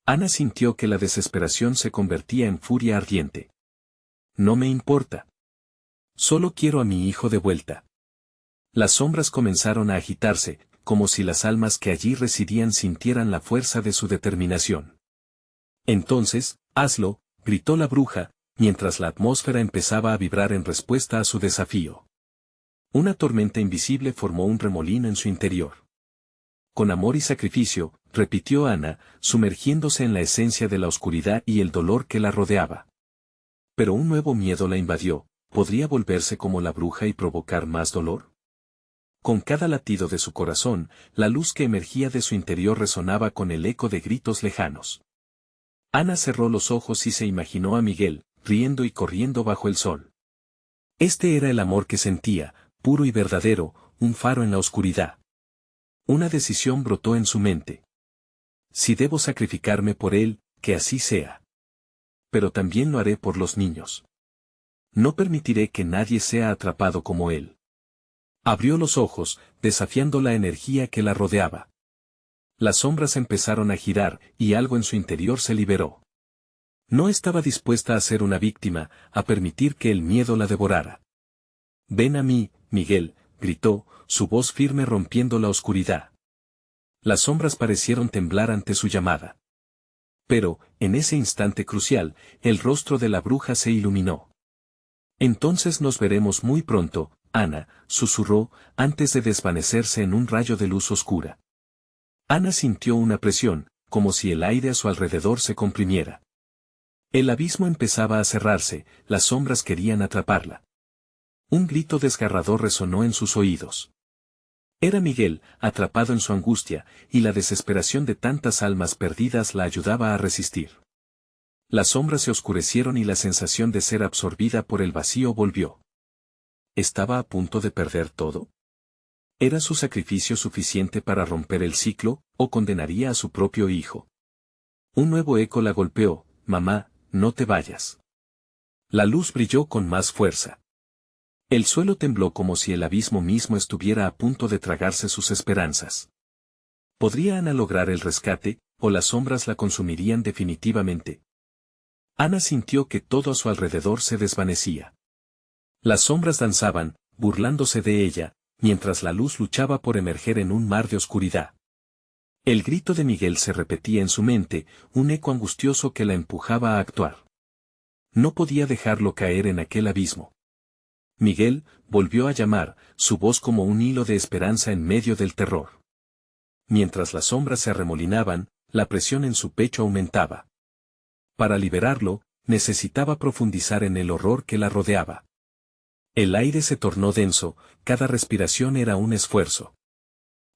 Ana sintió que la desesperación se convertía en furia ardiente. No me importa. Solo quiero a mi hijo de vuelta. Las sombras comenzaron a agitarse, como si las almas que allí residían sintieran la fuerza de su determinación. Entonces, hazlo, gritó la bruja, mientras la atmósfera empezaba a vibrar en respuesta a su desafío. Una tormenta invisible formó un remolino en su interior. Con amor y sacrificio, repitió Ana, sumergiéndose en la esencia de la oscuridad y el dolor que la rodeaba. Pero un nuevo miedo la invadió, ¿podría volverse como la bruja y provocar más dolor? Con cada latido de su corazón, la luz que emergía de su interior resonaba con el eco de gritos lejanos. Ana cerró los ojos y se imaginó a Miguel, riendo y corriendo bajo el sol. Este era el amor que sentía, puro y verdadero, un faro en la oscuridad. Una decisión brotó en su mente. Si debo sacrificarme por él, que así sea. Pero también lo haré por los niños. No permitiré que nadie sea atrapado como él. Abrió los ojos, desafiando la energía que la rodeaba. Las sombras empezaron a girar, y algo en su interior se liberó. No estaba dispuesta a ser una víctima, a permitir que el miedo la devorara. Ven a mí, Miguel, gritó, su voz firme rompiendo la oscuridad. Las sombras parecieron temblar ante su llamada. Pero, en ese instante crucial, el rostro de la bruja se iluminó. Entonces nos veremos muy pronto, Ana, susurró, antes de desvanecerse en un rayo de luz oscura. Ana sintió una presión, como si el aire a su alrededor se comprimiera. El abismo empezaba a cerrarse, las sombras querían atraparla. Un grito desgarrador resonó en sus oídos. Era Miguel, atrapado en su angustia, y la desesperación de tantas almas perdidas la ayudaba a resistir. Las sombras se oscurecieron y la sensación de ser absorbida por el vacío volvió. ¿Estaba a punto de perder todo? ¿Era su sacrificio suficiente para romper el ciclo, o condenaría a su propio hijo? Un nuevo eco la golpeó, mamá, no te vayas. La luz brilló con más fuerza. El suelo tembló como si el abismo mismo estuviera a punto de tragarse sus esperanzas. ¿Podría Ana lograr el rescate, o las sombras la consumirían definitivamente? Ana sintió que todo a su alrededor se desvanecía. Las sombras danzaban, burlándose de ella, mientras la luz luchaba por emerger en un mar de oscuridad. El grito de Miguel se repetía en su mente, un eco angustioso que la empujaba a actuar. No podía dejarlo caer en aquel abismo. Miguel volvió a llamar, su voz como un hilo de esperanza en medio del terror. Mientras las sombras se arremolinaban, la presión en su pecho aumentaba. Para liberarlo, necesitaba profundizar en el horror que la rodeaba. El aire se tornó denso, cada respiración era un esfuerzo.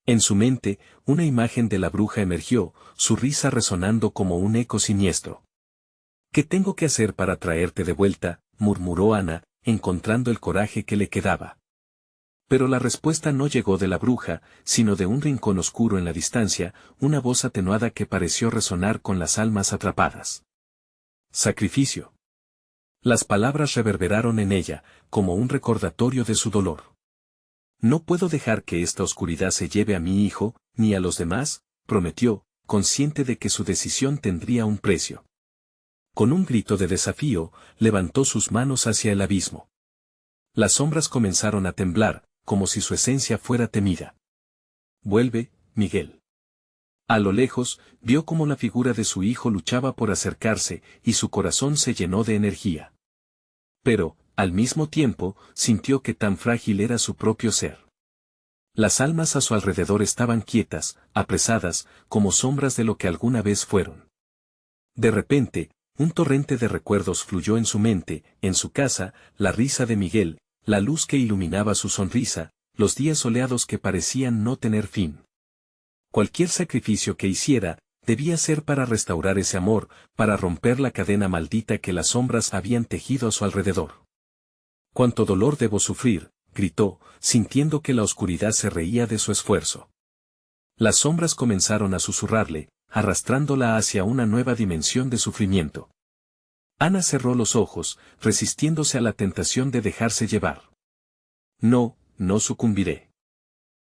En su mente, una imagen de la bruja emergió, su risa resonando como un eco siniestro. «¿Qué tengo que hacer para traerte de vuelta?», murmuró Ana, encontrando el coraje que le quedaba. Pero la respuesta no llegó de la bruja, sino de un rincón oscuro en la distancia, una voz atenuada que pareció resonar con las almas atrapadas. «Sacrificio». Las palabras reverberaron en ella, como un recordatorio de su dolor. «No puedo dejar que esta oscuridad se lleve a mi hijo, ni a los demás», prometió, consciente de que su decisión tendría un precio. Con un grito de desafío, levantó sus manos hacia el abismo. Las sombras comenzaron a temblar, como si su esencia fuera temida. «Vuelve, Miguel». A lo lejos, vio cómo la figura de su hijo luchaba por acercarse, y su corazón se llenó de energía. Pero, al mismo tiempo, sintió que tan frágil era su propio ser. Las almas a su alrededor estaban quietas, apresadas, como sombras de lo que alguna vez fueron. De repente, un torrente de recuerdos fluyó en su mente, en su casa, la risa de Miguel, la luz que iluminaba su sonrisa, los días soleados que parecían no tener fin. Cualquier sacrificio que hiciera, debía ser para restaurar ese amor, para romper la cadena maldita que las sombras habían tejido a su alrededor. «¿Cuánto dolor debo sufrir?», gritó, sintiendo que la oscuridad se reía de su esfuerzo. Las sombras comenzaron a susurrarle, arrastrándola hacia una nueva dimensión de sufrimiento. Ana cerró los ojos, resistiéndose a la tentación de dejarse llevar. «No, no sucumbiré».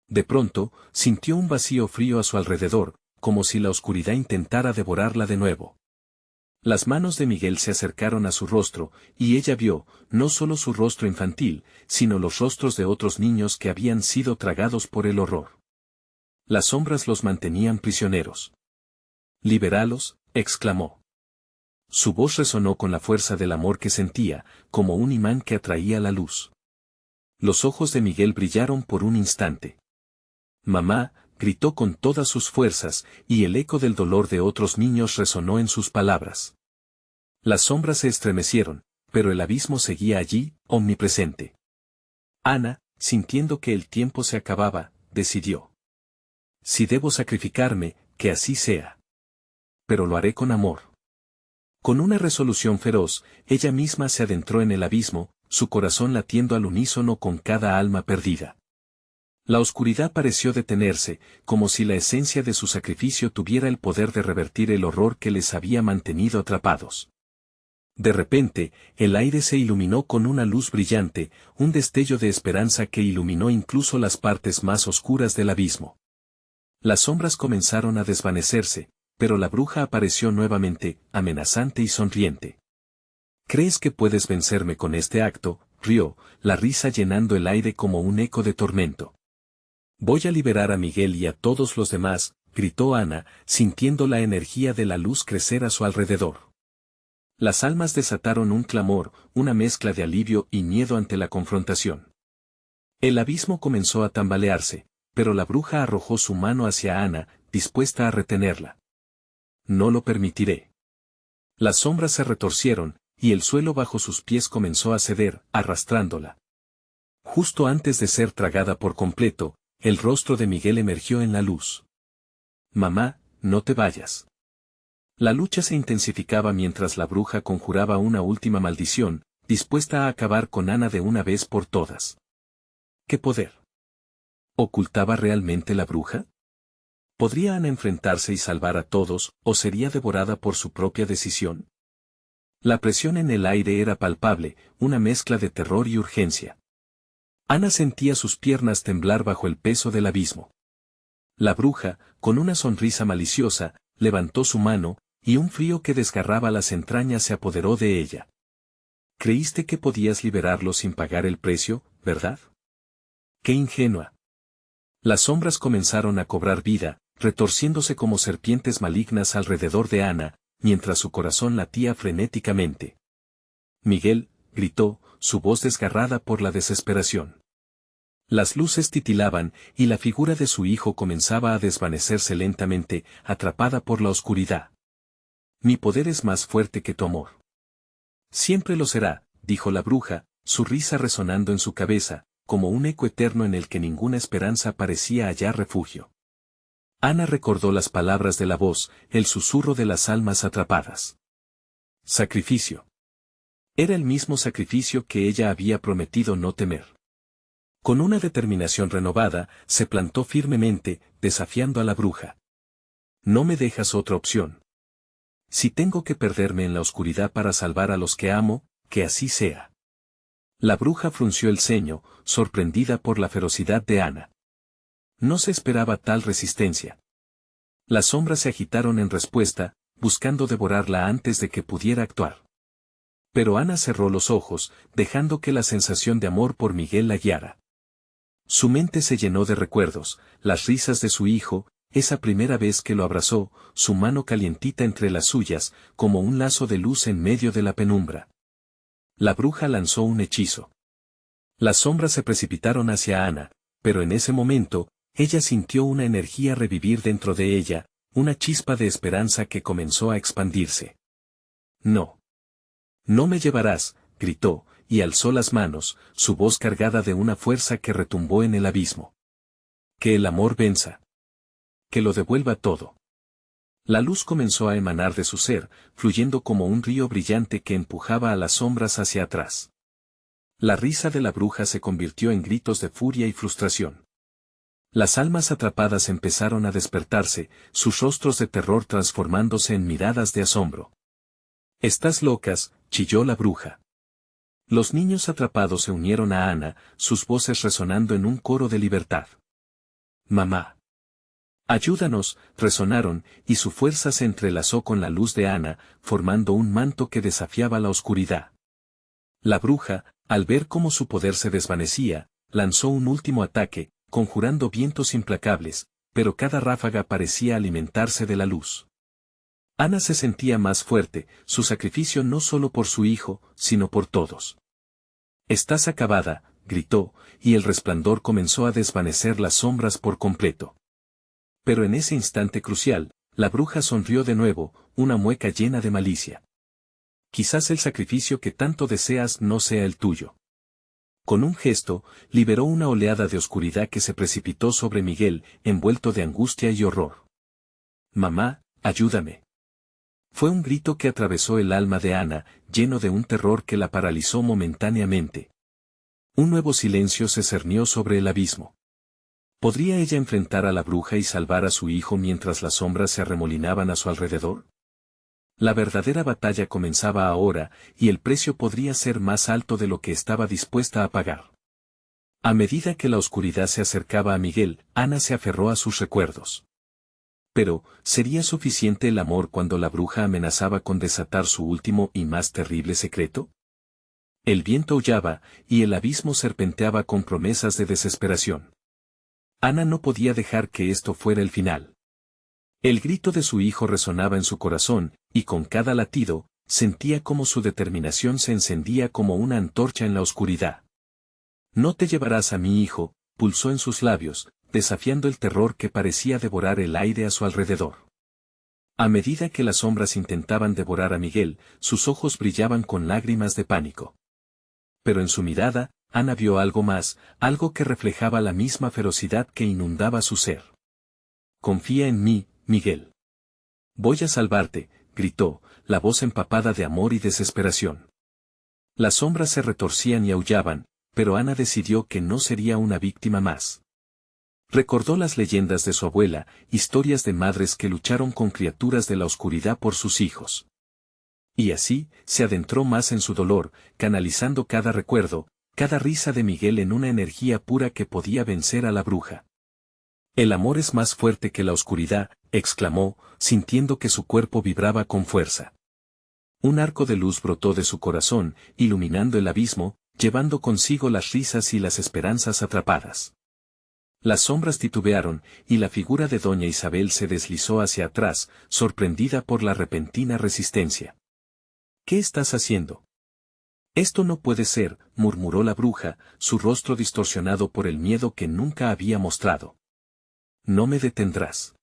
De pronto, sintió un vacío frío a su alrededor, como si la oscuridad intentara devorarla de nuevo. Las manos de Miguel se acercaron a su rostro, y ella vio, no solo su rostro infantil, sino los rostros de otros niños que habían sido tragados por el horror. Las sombras los mantenían prisioneros. «Libéralos», exclamó. Su voz resonó con la fuerza del amor que sentía, como un imán que atraía la luz. Los ojos de Miguel brillaron por un instante. «Mamá», gritó con todas sus fuerzas, y el eco del dolor de otros niños resonó en sus palabras. Las sombras se estremecieron, pero el abismo seguía allí, omnipresente. Ana, sintiendo que el tiempo se acababa, decidió. «Si debo sacrificarme, que así sea. Pero lo haré con amor». Con una resolución feroz, ella misma se adentró en el abismo, su corazón latiendo al unísono con cada alma perdida. La oscuridad pareció detenerse, como si la esencia de su sacrificio tuviera el poder de revertir el horror que les había mantenido atrapados. De repente, el aire se iluminó con una luz brillante, un destello de esperanza que iluminó incluso las partes más oscuras del abismo. Las sombras comenzaron a desvanecerse, pero la bruja apareció nuevamente, amenazante y sonriente. «¿Crees que puedes vencerme con este acto?», rió, la risa llenando el aire como un eco de tormento. «Voy a liberar a Miguel y a todos los demás», gritó Ana, sintiendo la energía de la luz crecer a su alrededor. Las almas desataron un clamor, una mezcla de alivio y miedo ante la confrontación. El abismo comenzó a tambalearse, pero la bruja arrojó su mano hacia Ana, dispuesta a retenerla. «No lo permitiré». Las sombras se retorcieron, y el suelo bajo sus pies comenzó a ceder, arrastrándola. Justo antes de ser tragada por completo, el rostro de Miguel emergió en la luz. «Mamá, no te vayas». La lucha se intensificaba mientras la bruja conjuraba una última maldición, dispuesta a acabar con Ana de una vez por todas. ¿Qué poder ocultaba realmente la bruja? ¿Podría Ana enfrentarse y salvar a todos, o sería devorada por su propia decisión? La presión en el aire era palpable, una mezcla de terror y urgencia. Ana sentía sus piernas temblar bajo el peso del abismo. La bruja, con una sonrisa maliciosa, levantó su mano, y un frío que desgarraba las entrañas se apoderó de ella. «Creíste que podías liberarlo sin pagar el precio, ¿verdad? ¡Qué ingenua!». Las sombras comenzaron a cobrar vida, retorciéndose como serpientes malignas alrededor de Ana, mientras su corazón latía frenéticamente. Miguel, gritó, su voz desgarrada por la desesperación. Las luces titilaban, y la figura de su hijo comenzaba a desvanecerse lentamente, atrapada por la oscuridad. Mi poder es más fuerte que tu amor. Siempre lo será, dijo la bruja, su risa resonando en su cabeza, como un eco eterno en el que ninguna esperanza parecía hallar refugio. Ana recordó las palabras de la voz, el susurro de las almas atrapadas. Sacrificio. Era el mismo sacrificio que ella había prometido no temer. Con una determinación renovada, se plantó firmemente, desafiando a la bruja. No me dejas otra opción. Si tengo que perderme en la oscuridad para salvar a los que amo, que así sea. La bruja frunció el ceño, sorprendida por la ferocidad de Ana. No se esperaba tal resistencia. Las sombras se agitaron en respuesta, buscando devorarla antes de que pudiera actuar. Pero Ana cerró los ojos, dejando que la sensación de amor por Miguel la guiara. Su mente se llenó de recuerdos, las risas de su hijo, esa primera vez que lo abrazó, su mano calientita entre las suyas, como un lazo de luz en medio de la penumbra. La bruja lanzó un hechizo. Las sombras se precipitaron hacia Ana, pero en ese momento, ella sintió una energía revivir dentro de ella, una chispa de esperanza que comenzó a expandirse. No. No me llevarás, gritó, y alzó las manos, su voz cargada de una fuerza que retumbó en el abismo. Que el amor venza. Que lo devuelva todo. La luz comenzó a emanar de su ser, fluyendo como un río brillante que empujaba a las sombras hacia atrás. La risa de la bruja se convirtió en gritos de furia y frustración. Las almas atrapadas empezaron a despertarse, sus rostros de terror transformándose en miradas de asombro. «Estás locas», chilló la bruja. Los niños atrapados se unieron a Ana, sus voces resonando en un coro de libertad. «Mamá. Ayúdanos», resonaron, y su fuerza se entrelazó con la luz de Ana, formando un manto que desafiaba la oscuridad. La bruja, al ver cómo su poder se desvanecía, lanzó un último ataque, conjurando vientos implacables, pero cada ráfaga parecía alimentarse de la luz. Ana se sentía más fuerte, su sacrificio no solo por su hijo, sino por todos. «Estás acabada», gritó, y el resplandor comenzó a desvanecer las sombras por completo. Pero en ese instante crucial, la bruja sonrió de nuevo, una mueca llena de malicia. «Quizás el sacrificio que tanto deseas no sea el tuyo». Con un gesto, liberó una oleada de oscuridad que se precipitó sobre Miguel, envuelto de angustia y horror. «Mamá, ayúdame». Fue un grito que atravesó el alma de Ana, lleno de un terror que la paralizó momentáneamente. Un nuevo silencio se cernió sobre el abismo. ¿Podría ella enfrentar a la bruja y salvar a su hijo mientras las sombras se arremolinaban a su alrededor? La verdadera batalla comenzaba ahora, y el precio podría ser más alto de lo que estaba dispuesta a pagar. A medida que la oscuridad se acercaba a Miguel, Ana se aferró a sus recuerdos. Pero, ¿sería suficiente el amor cuando la bruja amenazaba con desatar su último y más terrible secreto? El viento aullaba, y el abismo serpenteaba con promesas de desesperación. Ana no podía dejar que esto fuera el final. El grito de su hijo resonaba en su corazón, y con cada latido, sentía como su determinación se encendía como una antorcha en la oscuridad. «No te llevarás a mi hijo», pulsó en sus labios, desafiando el terror que parecía devorar el aire a su alrededor. A medida que las sombras intentaban devorar a Miguel, sus ojos brillaban con lágrimas de pánico. Pero en su mirada, Ana vio algo más, algo que reflejaba la misma ferocidad que inundaba su ser. «Confía en mí, Miguel. Voy a salvarte», gritó, la voz empapada de amor y desesperación. Las sombras se retorcían y aullaban, pero Ana decidió que no sería una víctima más. Recordó las leyendas de su abuela, historias de madres que lucharon con criaturas de la oscuridad por sus hijos. Y así, se adentró más en su dolor, canalizando cada recuerdo, cada risa de Miguel en una energía pura que podía vencer a la bruja. «El amor es más fuerte que la oscuridad», exclamó, sintiendo que su cuerpo vibraba con fuerza. Un arco de luz brotó de su corazón, iluminando el abismo, llevando consigo las risas y las esperanzas atrapadas. Las sombras titubearon, y la figura de doña Isabel se deslizó hacia atrás, sorprendida por la repentina resistencia. ¿Qué estás haciendo? Esto no puede ser, murmuró la bruja, su rostro distorsionado por el miedo que nunca había mostrado. No me detendrás.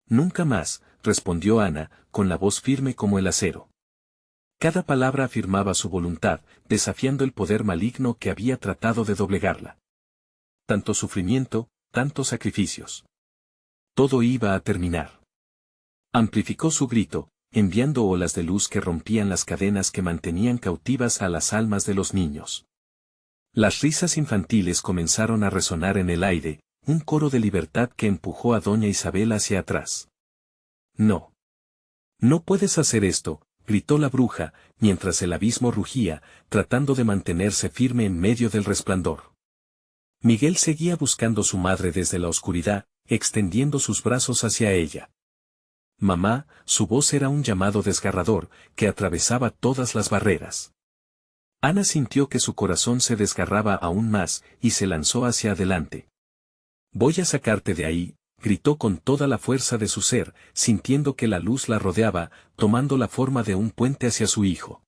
Nunca más, respondió Ana, con la voz firme como el acero. Cada palabra afirmaba su voluntad, desafiando el poder maligno que había tratado de doblegarla. Tanto sufrimiento, tantos sacrificios. Todo iba a terminar. Amplificó su grito, enviando olas de luz que rompían las cadenas que mantenían cautivas a las almas de los niños. Las risas infantiles comenzaron a resonar en el aire, un coro de libertad que empujó a doña Isabel hacia atrás. No. No puedes hacer esto, gritó la bruja, mientras el abismo rugía, tratando de mantenerse firme en medio del resplandor. Miguel seguía buscando a su madre desde la oscuridad, extendiendo sus brazos hacia ella. Mamá, su voz era un llamado desgarrador, que atravesaba todas las barreras. Ana sintió que su corazón se desgarraba aún más, y se lanzó hacia adelante. Voy a sacarte de ahí, gritó con toda la fuerza de su ser, sintiendo que la luz la rodeaba, tomando la forma de un puente hacia su hijo.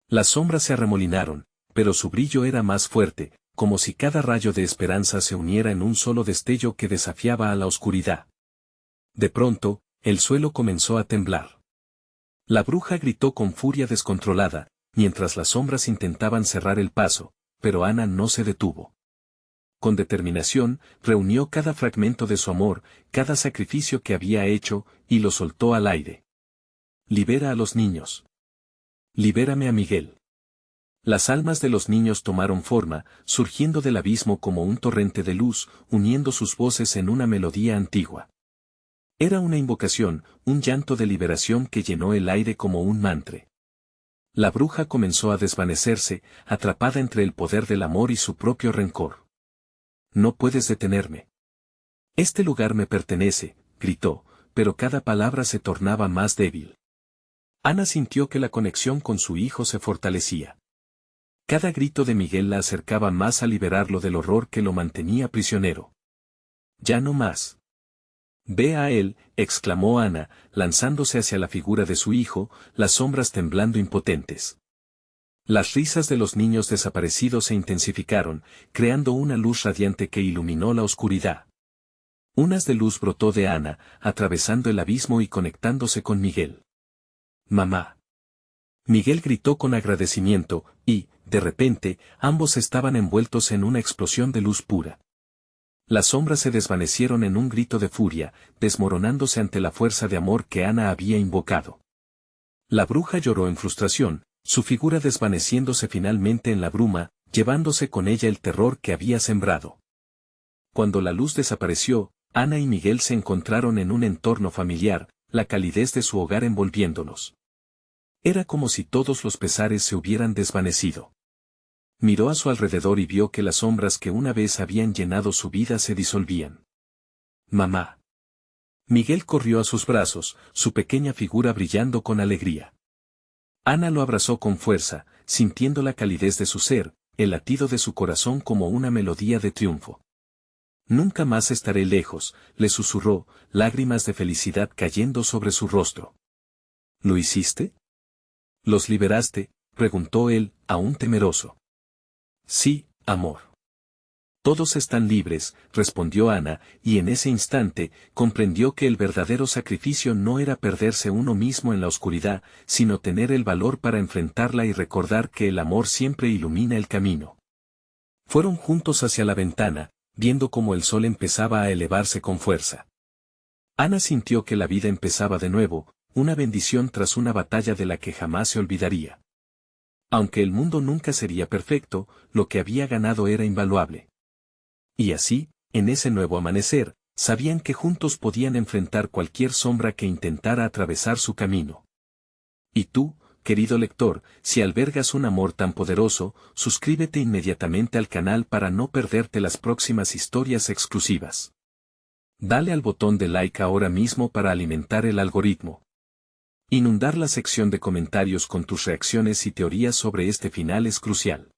Las sombras se arremolinaron, pero su brillo era más fuerte, como si cada rayo de esperanza se uniera en un solo destello que desafiaba a la oscuridad. De pronto, el suelo comenzó a temblar. La bruja gritó con furia descontrolada, mientras las sombras intentaban cerrar el paso, pero Ana no se detuvo. Con determinación, reunió cada fragmento de su amor, cada sacrificio que había hecho, y lo soltó al aire. Libera a los niños. Libérame a Miguel. Las almas de los niños tomaron forma, surgiendo del abismo como un torrente de luz, uniendo sus voces en una melodía antigua. Era una invocación, un llanto de liberación que llenó el aire como un mantra. La bruja comenzó a desvanecerse, atrapada entre el poder del amor y su propio rencor. No puedes detenerme. Este lugar me pertenece, gritó, pero cada palabra se tornaba más débil. Ana sintió que la conexión con su hijo se fortalecía. Cada grito de Miguel la acercaba más a liberarlo del horror que lo mantenía prisionero. Ya no más. Ve a él, exclamó Ana, lanzándose hacia la figura de su hijo, las sombras temblando impotentes. Las risas de los niños desaparecidos se intensificaron, creando una luz radiante que iluminó la oscuridad. Un haz de luz brotó de Ana, atravesando el abismo y conectándose con Miguel. Mamá. Miguel gritó con agradecimiento, y, de repente, ambos estaban envueltos en una explosión de luz pura. Las sombras se desvanecieron en un grito de furia, desmoronándose ante la fuerza de amor que Ana había invocado. La bruja lloró en frustración, su figura desvaneciéndose finalmente en la bruma, llevándose con ella el terror que había sembrado. Cuando la luz desapareció, Ana y Miguel se encontraron en un entorno familiar, la calidez de su hogar envolviéndolos. Era como si todos los pesares se hubieran desvanecido. Miró a su alrededor y vio que las sombras que una vez habían llenado su vida se disolvían. Mamá. Miguel corrió a sus brazos, su pequeña figura brillando con alegría. Ana lo abrazó con fuerza, sintiendo la calidez de su ser, el latido de su corazón como una melodía de triunfo. Nunca más estaré lejos, le susurró, lágrimas de felicidad cayendo sobre su rostro. ¿Lo hiciste? ¿Los liberaste?, preguntó él, aún temeroso. Sí, amor. Todos están libres, respondió Ana, y en ese instante, comprendió que el verdadero sacrificio no era perderse uno mismo en la oscuridad, sino tener el valor para enfrentarla y recordar que el amor siempre ilumina el camino. Fueron juntos hacia la ventana, viendo cómo el sol empezaba a elevarse con fuerza. Ana sintió que la vida empezaba de nuevo, una bendición tras una batalla de la que jamás se olvidaría. Aunque el mundo nunca sería perfecto, lo que había ganado era invaluable. Y así, en ese nuevo amanecer, sabían que juntos podían enfrentar cualquier sombra que intentara atravesar su camino. Y tú, querido lector, si albergas un amor tan poderoso, suscríbete inmediatamente al canal para no perderte las próximas historias exclusivas. Dale al botón de like ahora mismo para alimentar el algoritmo. Inundar la sección de comentarios con tus reacciones y teorías sobre este final es crucial.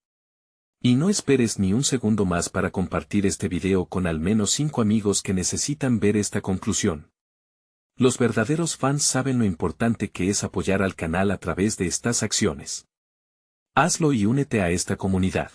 Y no esperes ni un segundo más para compartir este video con al menos 5 amigos que necesitan ver esta conclusión. Los verdaderos fans saben lo importante que es apoyar al canal a través de estas acciones. Hazlo y únete a esta comunidad.